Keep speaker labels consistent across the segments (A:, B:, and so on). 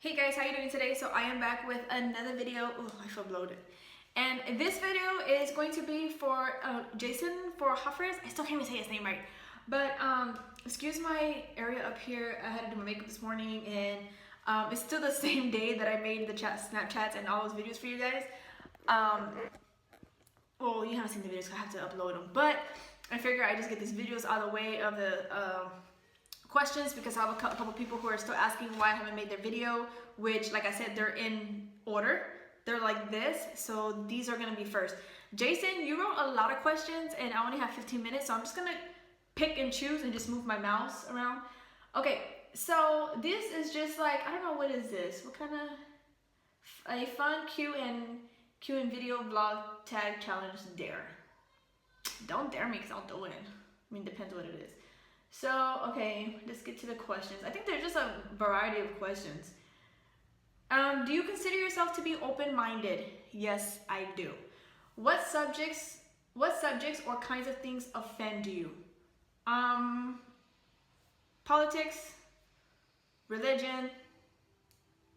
A: Hey guys, how you doing today? So I am back with another video. Oh, I feel bloated. And this video is going to be for Jason for Huffers. I still can't even say his name right. But excuse my area up here. I had to do my makeup this morning, and it's still the same day that I made the Snapchats and all those videos for you guys. Well, you haven't seen the videos, so I have to upload them. But I figure I just get these videos out of the way of the questions, because I have a couple people who are still asking why I haven't made their video, which, like I said, they're in order. They're like this, so these are gonna be first. Jason, you wrote a lot of questions and I only have 15 minutes, so I'm just gonna pick and choose and just move my mouse around. Okay, so this is just like, I don't know, what is this? What kind of, a fun Q and video vlog tag challenge dare. Don't dare me because I'll do it. I mean, depends what it is. So, okay, let's get to the questions. I think there's just a variety of questions. Do you consider yourself to be open-minded? Yes, I do. What subjects or kinds of things offend you? Politics, religion,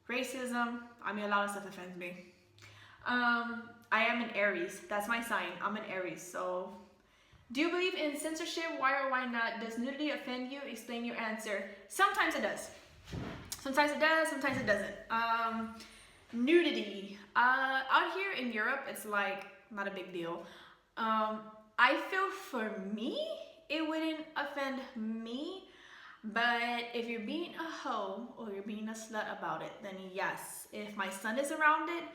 A: racism. I mean, a lot of stuff offends me. I am an Aries. That's my sign. I'm an Aries, so... Do you believe in censorship? Why or why not? Does nudity offend you? Explain your answer. Sometimes it does. Sometimes it does, sometimes it doesn't. Nudity. Out here in Europe, it's like not a big deal. I feel for me, it wouldn't offend me. But if you're being a hoe or you're being a slut about it, then yes. If my son is around it,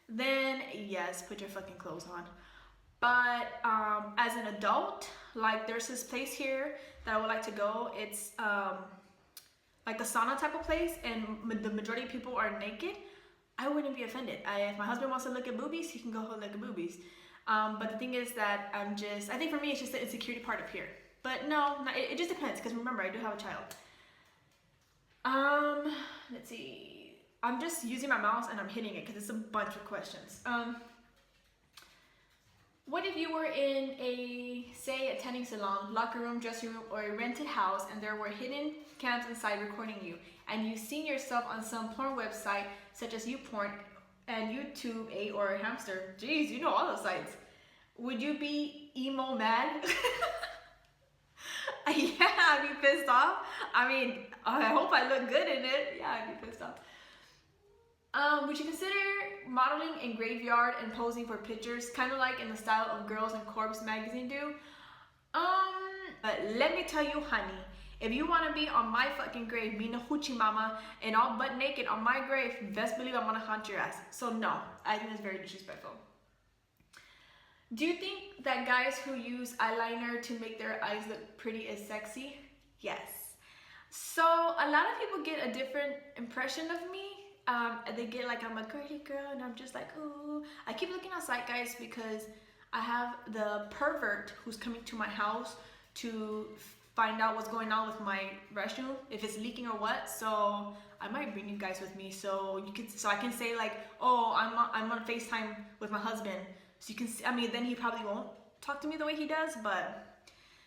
A: then yes, put your fucking clothes on. But as an adult, like, there's this place here that I would like to go. It's like a sauna type of place, and the majority of people are naked. I wouldn't be offended. If my husband wants to look at boobies, he can go look at boobies. But the thing is that I think for me it's just the insecurity part up here. But no, it just depends, because remember, I do have a child. Let's see. I'm just using my mouse and I'm hitting it because it's a bunch of questions. What if you were in say, a tanning salon, locker room, dressing room, or a rented house, and there were hidden cams inside recording you, and you've seen yourself on some porn website, such as YouPorn and YouTube, or Hamster? Jeez, you know all those sites. Would you be emo mad? Yeah, I'd be pissed off. I mean, I hope I look good in it. Yeah, I'd be pissed off. Would you consider modeling in graveyard and posing for pictures, kind of like in the style of Girls in Corpse magazine do? But let me tell you, honey, if you want to be on my fucking grave, being a hoochie mama and all butt naked on my grave, best believe I'm gonna haunt your ass. So no, I think it's very disrespectful. Do you think that guys who use eyeliner to make their eyes look pretty is sexy? Yes. So a lot of people get a different impression of me. They get like I'm a girly girl, and I'm just like, ooh. I keep looking outside, guys, because I have the pervert who's coming to my house to find out what's going on with my restroom, if it's leaking or what. So I might bring you guys with me, so I can say like, oh, I'm on FaceTime with my husband, so you can see. I mean, then he probably won't talk to me the way he does, but.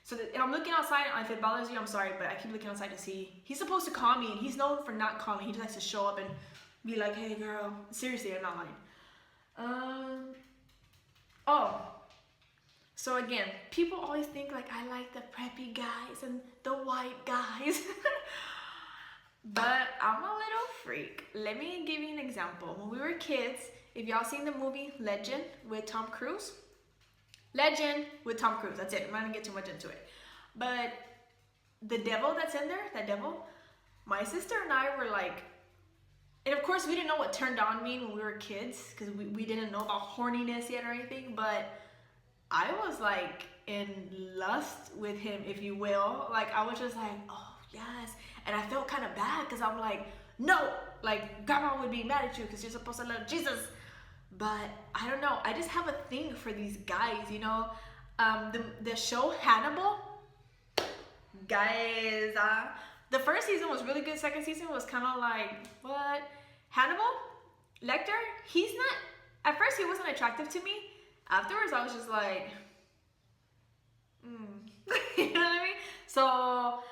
A: So I'm looking outside. If it bothers you, I'm sorry, but I keep looking outside to see. He's supposed to call me, and he's known for not calling. He just likes to show up and be like, hey girl. Seriously, I'm not lying. Oh, so again, people always think like I like the preppy guys and the white guys. But I'm a little freak. Let me give you an example. When we were kids, if y'all seen the movie Legend with Tom Cruise, Legend with Tom Cruise, that's it. I'm not gonna get too much into it. But the devil that's in there, that devil, my sister and I were like, and of course we didn't know what turned on me when we were kids, because we didn't know about horniness yet or anything, but I was like in lust with him, if you will. Like, I was just like, oh yes. And I felt kind of bad, because I'm like, no, like grandma would be mad at you because you're supposed to love Jesus. But I don't know, I just have a thing for these guys, you know. The show Hannibal, guys, the first season was really good. Second season was kind of like, what? Hannibal Lecter, he's not, at first he wasn't attractive to me. Afterwards I was just like, you know what I mean? So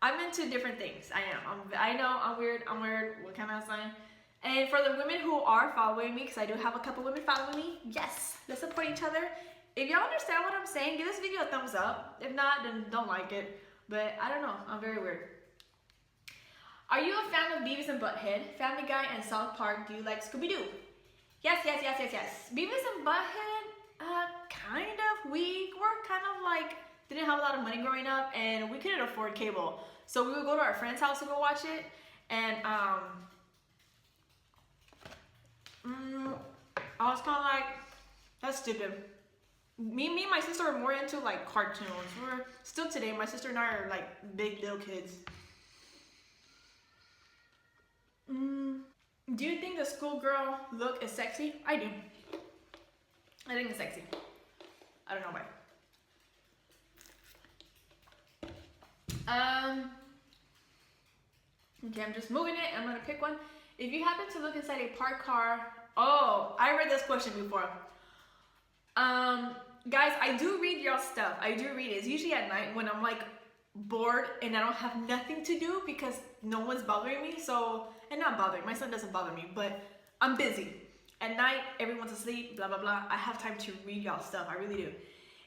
A: I'm into different things. I know I'm weird. What kind of sign? And for the women who are following me, because I do have a couple women following me, yes, let's support each other. If y'all understand what I'm saying, give this video a thumbs up. If not, then don't like it. But I don't know, I'm very weird. Are you a fan of Beavis and Butthead, Family Guy, and South Park? Do you like Scooby-Doo? Yes, yes, yes, yes, yes. Beavis and Butthead, kind of. We were kind of like, didn't have a lot of money growing up, and we couldn't afford cable. So we would go to our friend's house to go watch it, and I was kind of like, that's stupid. Me and my sister were more into like cartoons. We're still today, my sister and I are like big little kids. Do you think the schoolgirl look is sexy? I do. I think it's sexy. I don't know why. Okay, I'm just moving it. I'm gonna pick one. If you happen to look inside a parked car, oh, I read this question before. Guys, I do read y'all stuff. I do read it. It's usually at night when I'm like bored and I don't have nothing to do because no one's bothering me. So, and not bothering, my son doesn't bother me, but I'm busy. At night, everyone's asleep, blah, blah, blah. I have time to read y'all stuff. I really do.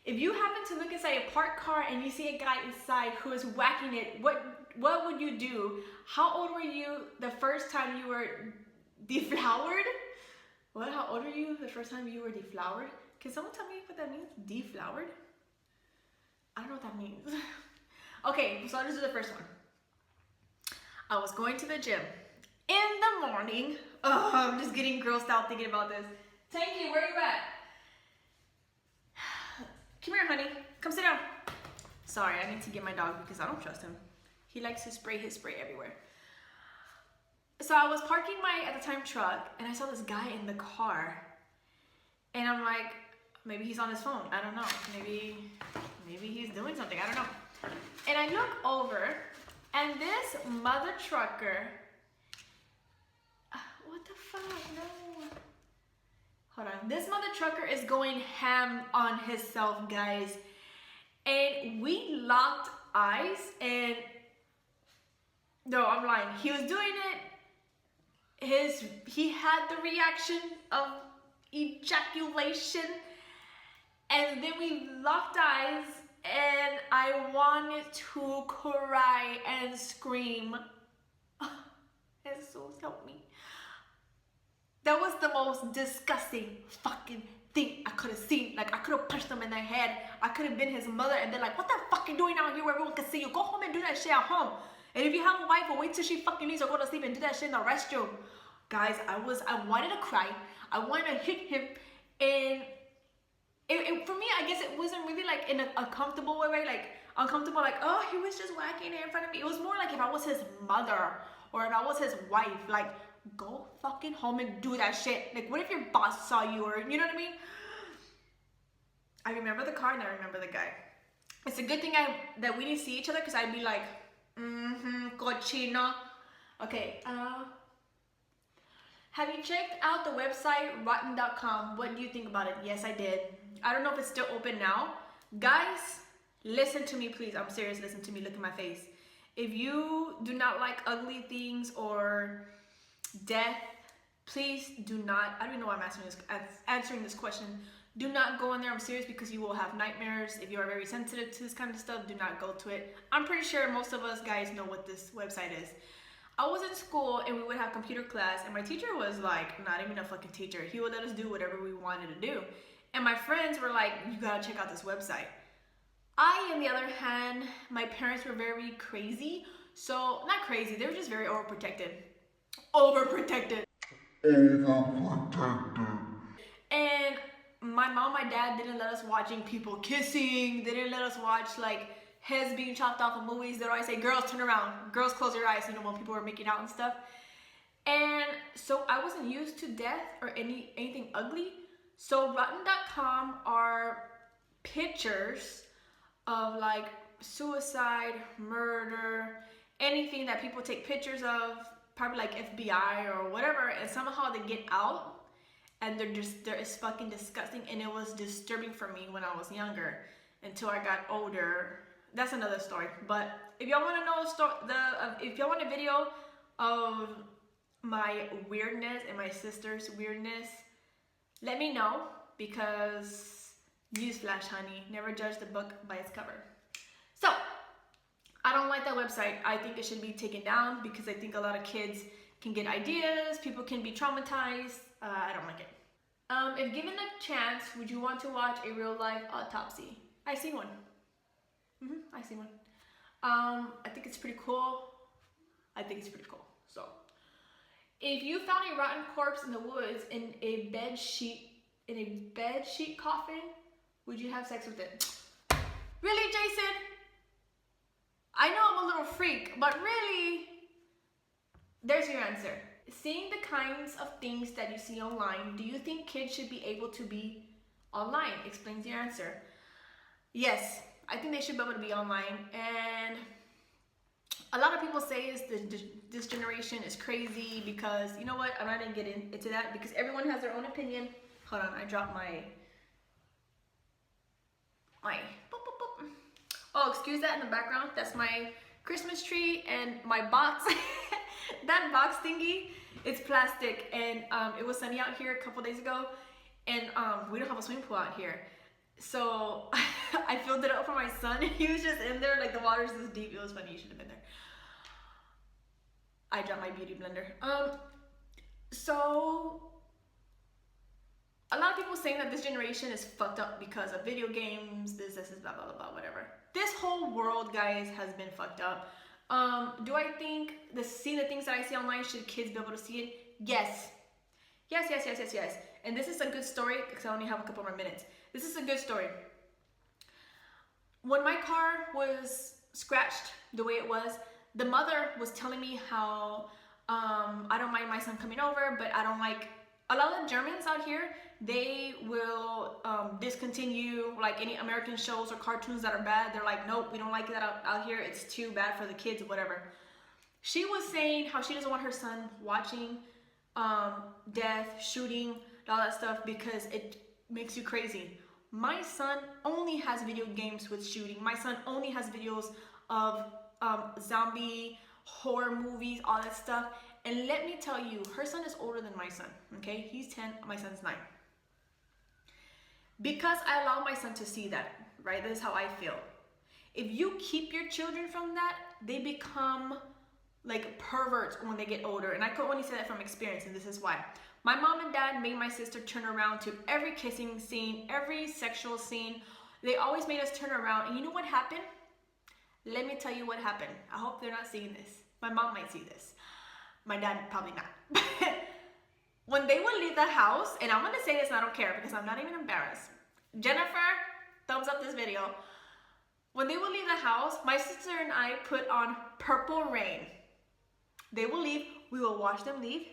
A: If you happen to look inside a parked car and you see a guy inside who is whacking it, what would you do? How old were you the first time you were deflowered? What? How old were you the first time you were deflowered? Can someone tell me what that means? Deflowered? I don't know what that means. Okay, so I'll just do the first one. I was going to the gym in the morning. Oh, I'm just getting grossed out thinking about this. Tanky, where you at? Come here, honey. Come sit down. Sorry, I need to get my dog because I don't trust him. He likes to spray his spray everywhere. So I was parking my, at the time, truck, and I saw this guy in the car. And I'm like, maybe he's on his phone. I don't know. Maybe he's doing something. I don't know. And I look over, and this mother trucker, what the fuck? No. Hold on. This mother trucker is going ham on himself, guys. And we locked eyes, and no, I'm lying. He was doing it. He had the reaction of ejaculation, and then we locked eyes, and I wanted to cry and scream. Jesus, help me. That was the most disgusting fucking thing I could have seen. Like, I could have punched him in the head. I could have been his mother and been like, what the fuck you doing out here where everyone can see you? Go home and do that shit at home. And if you have a wife, well, wait till she fucking leaves or go to sleep and do that shit in the restroom. Guys, I wanted to cry. I wanted to hit him. And for me, I guess it wasn't really like in a comfortable way, like uncomfortable, like, oh, he was just whacking it in front of me. It was more like if I was his mother or if I was his wife, like, go fucking home and do that shit. Like, what if your boss saw you, or, you know what I mean? I remember the car and I remember the guy. It's a good thing that we didn't see each other, because I'd be like, cochino. Okay, have you checked out the website rotten.com? What do you think about it? Yes, I did. I don't know if it's still open now. Guys, listen to me, please. I'm serious. Listen to me. Look at my face. If you do not like ugly things or death, please do not. I don't even know why I'm answering this question. Do not go in there. I'm serious, because you will have nightmares. If you are very sensitive to this kind of stuff, do not go to it. I'm pretty sure most of us guys know what this website is. I was in school and we would have computer class, and my teacher was like, not even a fucking teacher. He would let us do whatever we wanted to do. And my friends were like, you gotta check out this website. I, on the other hand, my parents were very crazy. So, not crazy, they were just very overprotected. Overprotected. And my mom, my dad didn't let us watching people kissing. They didn't let us watch like heads being chopped off in movies. They'd always say, girls, turn around. Girls, close your eyes, you know, when people were making out and stuff. And so I wasn't used to death or anything ugly. So rotten.com are pictures of like suicide, murder, anything that people take pictures of, probably like FBI or whatever, and somehow they get out and they're fucking disgusting. And it was disturbing for me when I was younger until I got older. That's another story. But if y'all want to know if y'all want a video of my weirdness and my sister's weirdness, let me know, because newsflash, honey, never judge the book by its cover. So I don't like that website. I think it should be taken down because I think a lot of kids can get ideas, people can be traumatized. I don't like it. If given a chance, would you want to watch a real life autopsy? I see one. I see one. I think it's pretty cool. So, if you found a rotten corpse in the woods in a bed sheet coffin, would you have sex with it? Really, Jason? I know I'm a little freak, but really, there's your answer. Seeing the kinds of things that you see online, do you think kids should be able to be online? Explains your answer. Yes, I think they should be able to be online. And a lot of people say this generation is crazy because, you know what, I'm not gonna get into that because everyone has their own opinion. Hold on, I dropped my boop, boop, boop. Oh, excuse that in the background. That's my Christmas tree and my box. That box thingy, it's plastic, and it was sunny out here a couple days ago, and we don't have a swimming pool out here, so I filled it up for my son. He was just in there, like the water's this deep. It was funny. You should have been there. I dropped my beauty blender. So a lot of people saying that this generation is fucked up because of video games, this, blah, blah, blah, whatever. This whole world, guys, has been fucked up. Do I think seeing the things that I see online, should kids be able to see it? Yes. Yes. And this is a good story because I only have a couple more minutes. This is a good story. When my car was scratched the way it was, the mother was telling me how I don't mind my son coming over, but I don't like, a lot of Germans out here, they will discontinue like any American shows or cartoons that are bad. They're like, nope, we don't like that out here. It's too bad for the kids, whatever. She was saying how she doesn't want her son watching death, shooting, all that stuff because it makes you crazy. My son only has video games with shooting. My son only has videos of zombie, horror movies, all that stuff. And let me tell you, her son is older than my son, okay? He's 10, my son's 9. Because I allow my son to see that, right? This is how I feel. If you keep your children from that, they become like perverts when they get older. And I could only say that from experience, and this is why. My mom and dad made my sister turn around to every kissing scene, every sexual scene. They always made us turn around. And you know what happened? Let me tell you what happened. I hope they're not seeing this. My mom might see this. My dad, probably not. When they would leave the house, and I'm gonna say this and I don't care because I'm not even embarrassed. Jennifer, thumbs up this video. When they would leave the house, my sister and I put on Purple Rain. They will leave, we will watch them leave,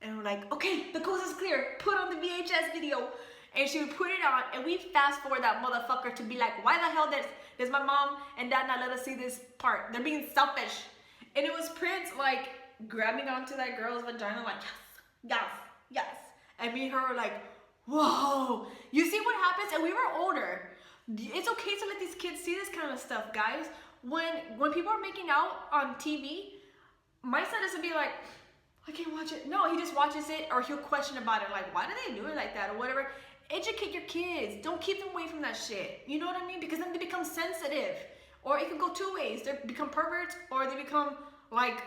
A: and we're like, okay, the coast is clear, put on the VHS video. And she would put it on, and we fast forward that motherfucker to be like, why the hell does my mom and dad not let us see this part? They're being selfish. And it was Prince like grabbing onto that girl's vagina like, yes. And me and her were like, whoa. You see what happens? And we were older. It's okay to let these kids see this kind of stuff, guys. When people are making out on TV, my son doesn't be like, I can't watch it. No, he just watches it, or he'll question about it, like, why do they do it like that, or whatever. Educate your kids. Don't keep them away from that shit. You know what I mean? Because then they become sensitive. Or it could go two ways. They become perverts, or they become like,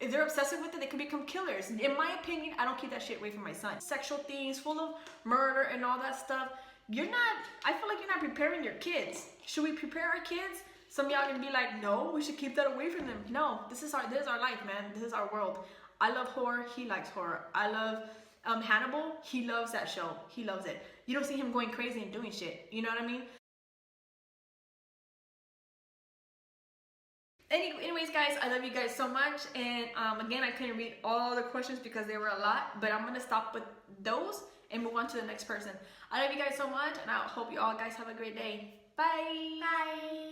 A: if they're obsessive with it, they can become killers. In my opinion, I don't keep that shit away from my son. Sexual things full of murder and all that stuff. I feel like you're not preparing your kids. Should we prepare our kids? Some of y'all gonna be like, no, we should keep that away from them. No, this is our life, man. This is our world. I love horror, he likes horror. I love Hannibal, he loves that show. He loves it. You don't see him going crazy and doing shit. You know what I mean? Anyways, guys, I love you guys so much. And again, I couldn't read all the questions because there were a lot, but I'm going to stop with those and move on to the next person. I love you guys so much, and I hope you all guys have a great day. Bye.
B: Bye.